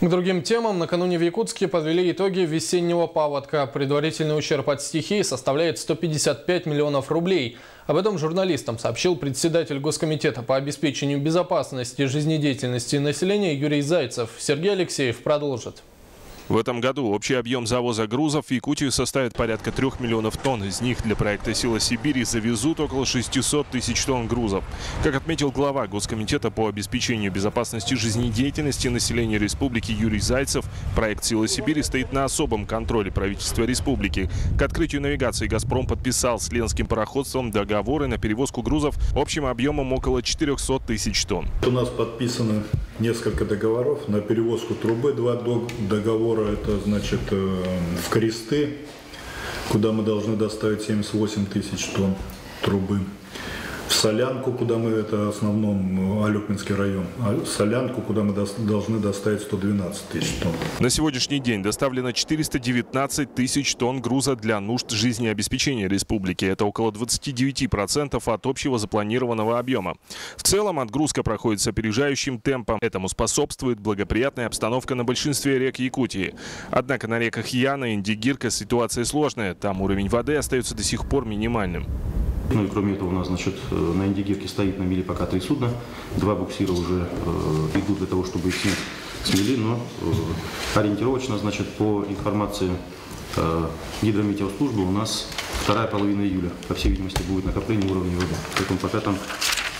К другим темам. Накануне в Якутске подвели итоги весеннего паводка. Предварительный ущерб от стихии составляет 155 миллионов рублей. Об этом журналистам сообщил председатель Госкомитета по обеспечению безопасности и жизнедеятельности населения Юрий Зайцев. Сергей Алексеев продолжит. В этом году общий объем завоза грузов в Якутию составит порядка 3 миллионов тонн. Из них для проекта «Сила Сибири» завезут около 600 тысяч тонн грузов. Как отметил глава Госкомитета по обеспечению безопасности жизнедеятельности населения республики Юрий Зайцев, проект «Сила Сибири» стоит на особом контроле правительства республики. К открытию навигации «Газпром» подписал с Ленским пароходством договоры на перевозку грузов общим объемом около 400 тысяч тонн. У нас подписано несколько договоров на перевозку трубы, 2 договора. Это значит в Кресты, куда мы должны доставить 78 тысяч тонн трубы. В Солянку, куда мы, это в основном Алюкминский район, а Солянку, куда мы должны доставить 112 тысяч тонн. На сегодняшний день доставлено 419 тысяч тонн груза для нужд жизнеобеспечения республики. Это около 29% от общего запланированного объема. В целом отгрузка проходит с опережающим темпом. Этому способствует благоприятная обстановка на большинстве рек Якутии. Однако на реках Яна и Индигирка ситуация сложная. Там уровень воды остается до сих пор минимальным. Ну и кроме этого у нас, значит, на Индигирке стоит на мели пока 3 судна. 2 буксира уже идут для того, чтобы их снять с мели, но ориентировочно, значит, по информации гидрометеослужбы у нас вторая половина июля, по всей видимости, будет накопление уровня воды. Поэтому пока там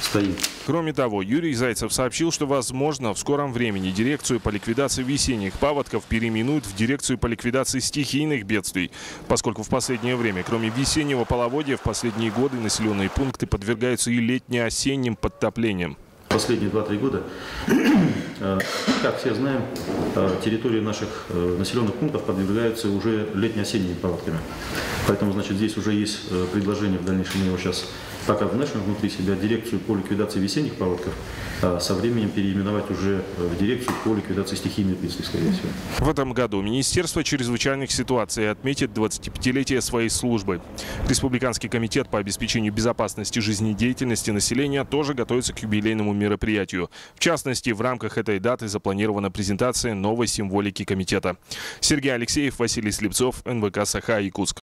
стоит. Кроме того, Юрий Зайцев сообщил, что, возможно, в скором времени дирекцию по ликвидации весенних паводков переименуют в дирекцию по ликвидации стихийных бедствий, поскольку в последнее время, кроме весеннего половодья, в последние годы населенные пункты подвергаются и летне-осенним подтоплениям. Последние 2-3 года, как все знаем, территории наших населенных пунктов подвергаются уже летне-осенними паводками. Поэтому, значит, здесь уже есть предложение, в дальнейшем мы его сейчас пока внешнем внутри себя, дирекцию по ликвидации весенних паводков, со временем переименовать уже в дирекцию по ликвидации стихийных бедствий, скорее всего. В этом году Министерство чрезвычайных ситуаций отметит 25-летие своей службы. Республиканский комитет по обеспечению безопасности жизнедеятельности населения тоже готовится к юбилейному мероприятию. В частности, в рамках этой даты запланирована презентация новой символики комитета. Сергей Алексеев, Василий Слепцов, НВК «Саха», Якутск.